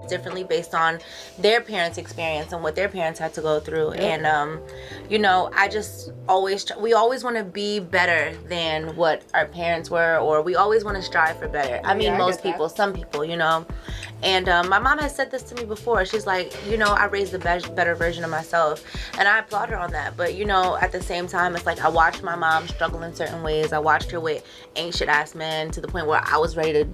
differently based on their parents' experience and what their parents had to go through. And you know, I just we always want to be better than what our parents were, or we always want to strive for better. I mean, most people, some people, you know. And my mom has said this to me before. She's like, you know, I raised the better version of myself, and I applaud her on that. But you know, at the same time, it's like I watched my mom struggle in certain ways. I watched her with ancient ass men to the point where I was ready to,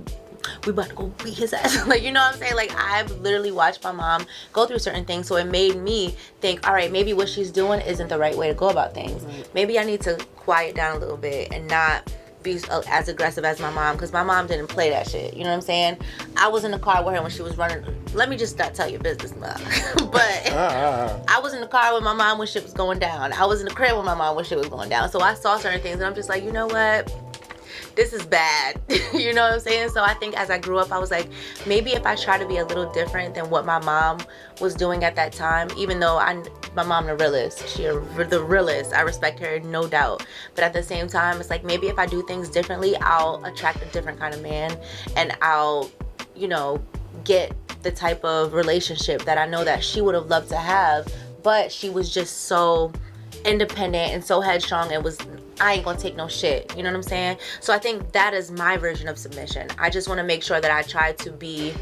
we about to go beat his ass. Like, you know what I'm saying? Like, I've literally watched my mom go through certain things, so it made me think, all right, maybe what she's doing isn't the right way to go about things. Maybe I need to quiet down a little bit and not be as aggressive as my mom, because my mom didn't play that shit. You know what I'm saying? I was in the car with her when she was running. Let me just not tell your business, mom. But I was in the car with my mom when shit was going down. I was in the crib with my mom when shit was going down. So I saw certain things, and I'm just like, you know what? This is bad. You know what I'm saying? So I think as I grew up, I was like, maybe if I try to be a little different than what my mom was doing at that time, even though my mom the realest, she the realest, I respect her, no doubt. But at the same time, it's like, maybe if I do things differently, I'll attract a different kind of man, and I'll, you know, get the type of relationship that I know that she would have loved to have, but she was just so independent and so headstrong and was, I ain't gonna take no shit. You know what I'm saying? So I think that is my version of submission. I just want to make sure that I try to be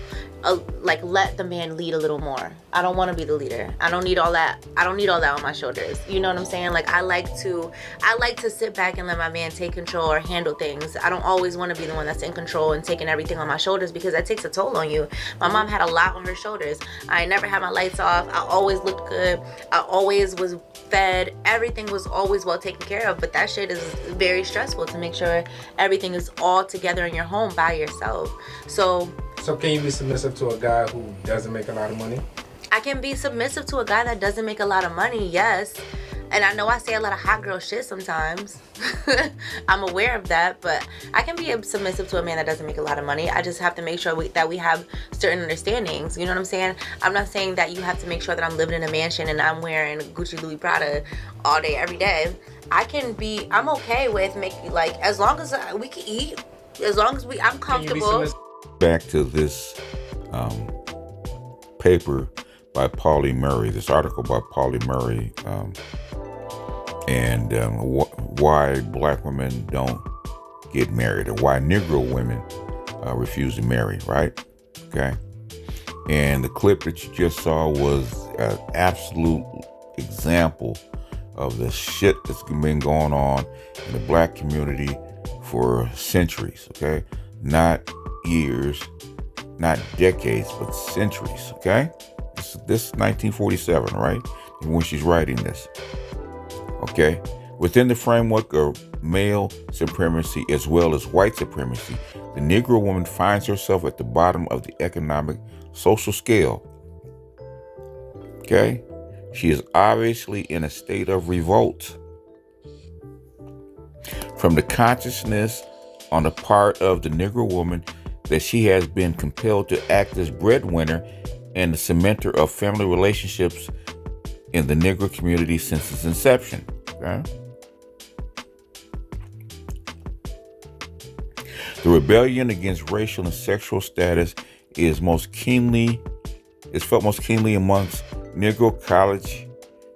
like, let the man lead a little more. I don't want to be the leader. I don't need all that. I don't need all that on my shoulders. You know what I'm saying? Like, I like to sit back and let my man take control or handle things. I don't always want to be the one that's in control and taking everything on my shoulders, because that takes a toll on you. My mom had a lot on her shoulders. I never had my lights off. I always looked good. I always was fed. Everything was always well taken care of. But that shit is very stressful, to make sure everything is all together in your home by yourself. So can you be submissive to a guy who doesn't make a lot of money? I can be submissive to a guy that doesn't make a lot of money, yes. And I know I say a lot of hot girl shit sometimes. I'm aware of that, but I can be submissive to a man that doesn't make a lot of money. I just have to make sure that we have certain understandings. You know what I'm saying? I'm not saying that you have to make sure that I'm living in a mansion and I'm wearing Gucci, Louis, Prada all day, every day. I'm okay with making, like, as long as we can eat, as long as I'm comfortable. Back to this paper by Pauli Murray, this article by Pauli Murray, and why black women don't get married, or why Negro women refuse to marry, right? Okay. And the clip that you just saw was an absolute example of the shit that's been going on in the black community for centuries, okay? Not years, not decades, but centuries, okay? This is 1947, right? When she's writing this, okay? Within the framework of male supremacy as well as white supremacy, the Negro woman finds herself at the bottom of the economic social scale, okay? She is obviously in a state of revolt from the consciousness on the part of the Negro woman that she has been compelled to act as breadwinner and the cementer of family relationships in the Negro community since its inception. Okay? The rebellion against racial and sexual status is felt most keenly amongst Negro college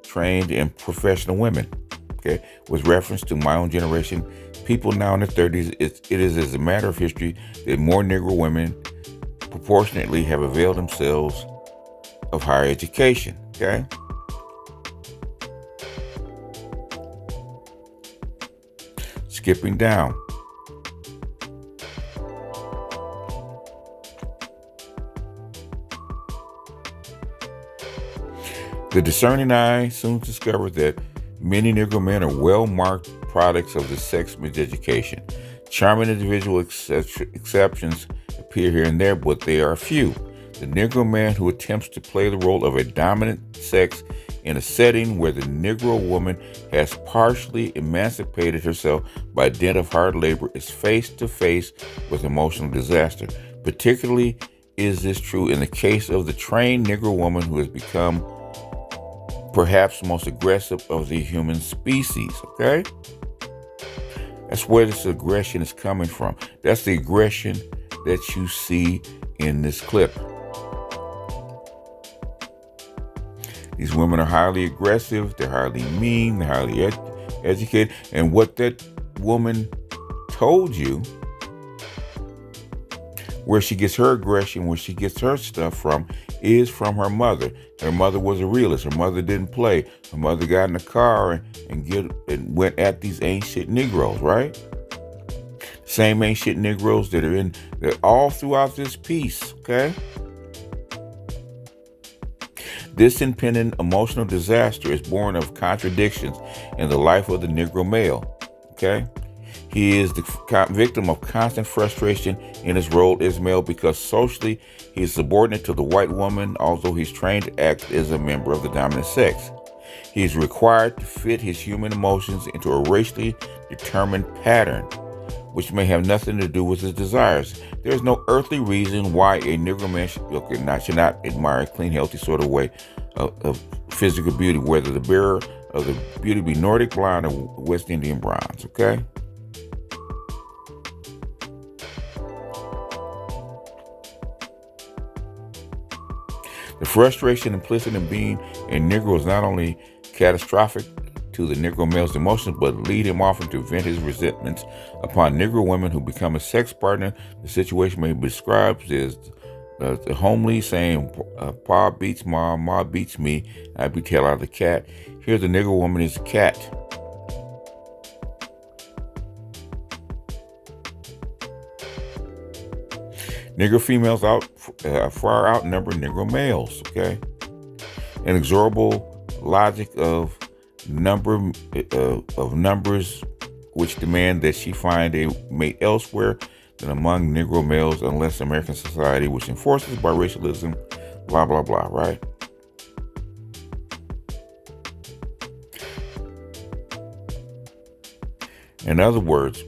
trained and professional women. Okay, with reference to my own generation, people now in their 30s, it is as a matter of history that more Negro women proportionately have availed themselves of higher education. Okay. Skipping down. The discerning eye soon discovered that many Negro men are well-marked products of the sex miseducation. Charming individual exceptions appear here and there, but they are few. The Negro man who attempts to play the role of a dominant sex in a setting where the Negro woman has partially emancipated herself by dint of hard labor is face to face with emotional disaster. Particularly is this true in the case of the trained Negro woman who has become perhaps the most aggressive of the human species, okay? That's where this aggression is coming from. That's the aggression that you see in this clip. These women are highly aggressive, they're highly mean, they're highly educated. And what that woman told you, where she gets her aggression, where she gets her stuff from, is from her mother. Her mother was a realist. Her mother didn't play. Her mother got in the car and went at these ancient Negroes, right? Same ancient Negroes they're all throughout this piece, okay? This impending emotional disaster is born of contradictions in the life of the Negro male, okay? He is the victim of constant frustration in his role as male because socially he is subordinate to the white woman, although he's trained to act as a member of the dominant sex. He is required to fit his human emotions into a racially determined pattern, which may have nothing to do with his desires. There is no earthly reason why a Negro man should not admire a clean, healthy sort of way of physical beauty, whether the bearer of the beauty be Nordic blonde or West Indian bronze, okay? The frustration implicit in being a Negro is not only catastrophic to the Negro male's emotions, but lead him often to vent his resentments upon Negro women who become a sex partner. The situation may be described as the homely saying, Pa beats Ma, Ma beats me, I be tail out of the cat. Here the Negro woman is a cat. Negro females far outnumber Negro males, okay? Inexorable logic of numbers which demand that she find a mate elsewhere than among Negro males unless American society, which enforces biracialism, blah, blah, blah, right? In other words,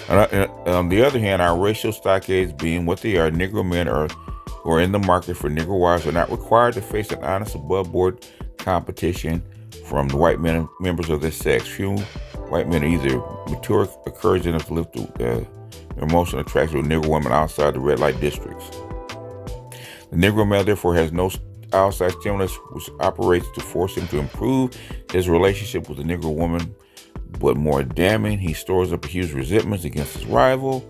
on the other hand, our racial stockades being what they are, Negro men who are in the market for Negro wives are not required to face an honest above-board competition from the white members of their sex. Few white men are either mature or courage enough to live through their emotional attraction to Negro women outside the red light districts. The Negro male, therefore, has no outside stimulus which operates to force him to improve his relationship with the Negro woman. But more damning, he stores up a huge resentment against his rival,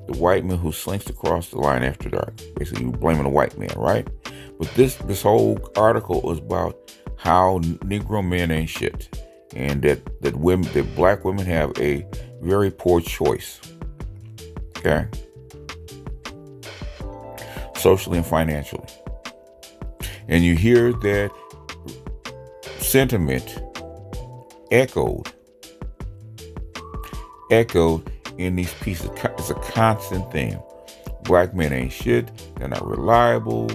the white man who slinks across the line after dark. Basically, you're blaming the white man, right? But this whole article is about how Negro men ain't shit, and that black women have a very poor choice, okay, socially and financially. And you hear that sentiment echoed in these pieces. It's a constant theme. Black men ain't shit. They're not reliable.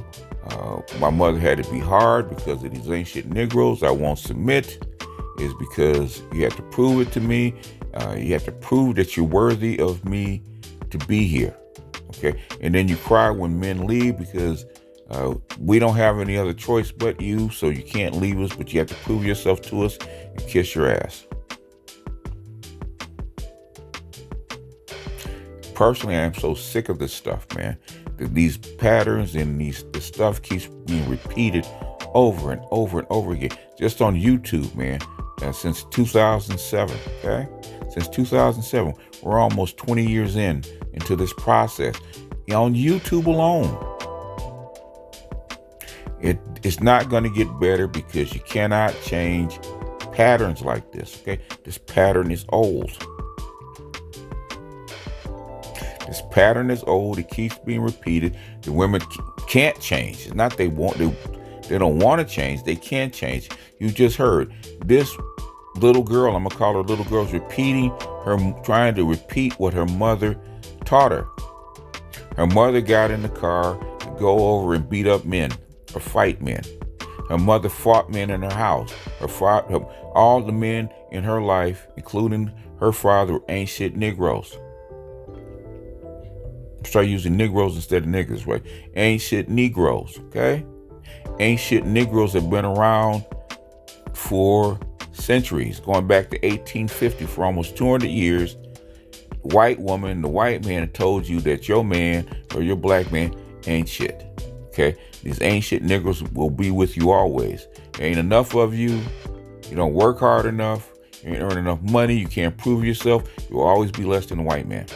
My mother had to be hard because of these ancient Negroes. I won't submit. Is because you have to prove it to me. You have to prove that you're worthy of me to be here. Okay. And then you cry when men leave because we don't have any other choice but you. So you can't leave us, but you have to prove yourself to us and kiss your ass. Personally, I am so sick of this stuff, man. These patterns and this stuff keeps being repeated over and over and over again. Just on YouTube, man. Since 2007, okay? Since 2007, we're almost 20 years into this process. On YouTube alone. It's not going to get better because you cannot change patterns like this, okay? This pattern is old. This pattern is old. It keeps being repeated. The women can't change. It's not they don't want to change. They can't change. You just heard this little girl, I'm gonna call her little girl, is trying to repeat what her mother taught her. Her mother got in the car to go over and beat up men or fight men. Her mother fought men in her house. All the men in her life, including her father, were ain't shit Negroes. Start using Negroes instead of niggas, right? Ain't shit Negroes, okay? Ain't shit Negroes have been around for centuries, going back to 1850, for almost 200 years. White woman, the white man told you that your man or your black man ain't shit. Okay? These ain't shit Negroes will be with you always. There ain't enough of you. You don't work hard enough. You ain't earn enough money. You can't prove yourself. You'll always be less than the white man.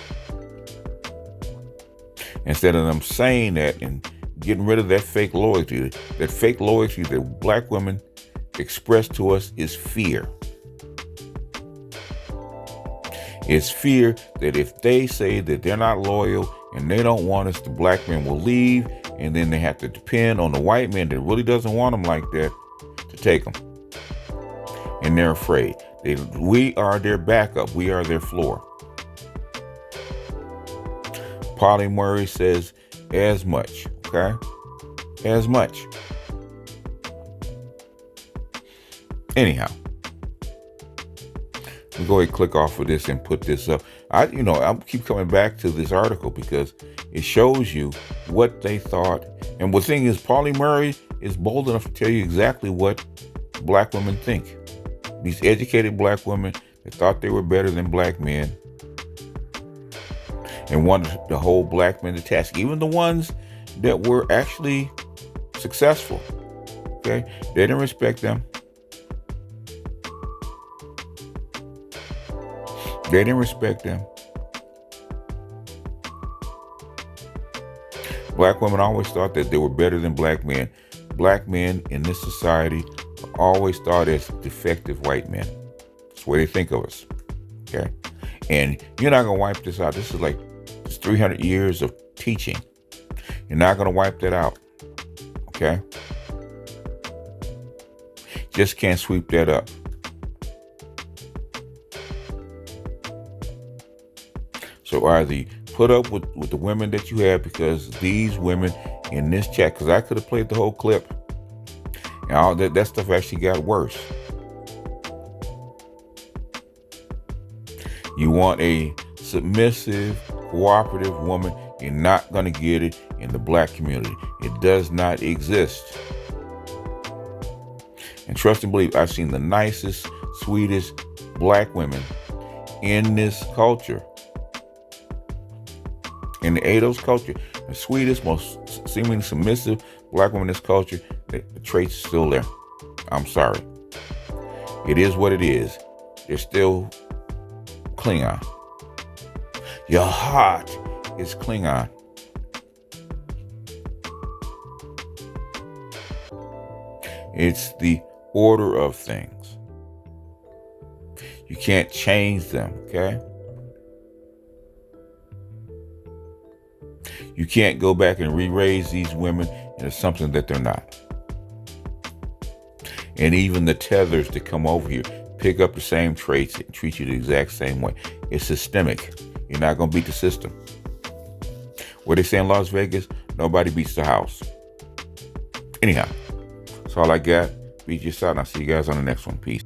Instead of them saying that and getting rid of that fake loyalty that black women express to us is fear. It's fear that if they say that they're not loyal and they don't want us, the black men will leave, and then they have to depend on the white man that really doesn't want them like that to take them. And they're afraid. We are their backup. We are their floor. Polly Murray says as much, okay? As much. Anyhow, we go ahead and click off of this and put this up. I keep coming back to this article because it shows you what they thought. And the thing is, Polly Murray is bold enough to tell you exactly what black women think. These educated black women that thought they were better than black men and wanted to hold black men to task, even the ones that were actually successful. Okay, they didn't respect them. They didn't respect them. Black women always thought that they were better than black men. Black men in this society are always thought as defective white men. That's the way they think of us. Okay, and you're not gonna wipe this out. This is like 300 years of teaching. You're not gonna wipe that out. Okay, just can't sweep that up. So either put up with the women that you have, because these women in this chat, because I could have played the whole clip, and all that stuff actually got worse. You want a submissive, cooperative woman, you're not going to get it in the black community. It does not exist. And trust and believe, I've seen the nicest, sweetest black women in this culture. In the ADOS culture, the sweetest, most seemingly submissive black woman in this culture, the traits are still there. I'm sorry. It is what it is. They're still Klingon. Your heart is Klingon. It's the order of things. You can't change them, okay? You can't go back and re-raise these women into something that they're not. And even the tethers that come over here pick up the same traits and treat you the exact same way. It's systemic. You're not going to beat the system. What they say in Las Vegas, nobody beats the house. Anyhow, that's all I got. Beat your side, and I'll see you guys on the next one. Peace.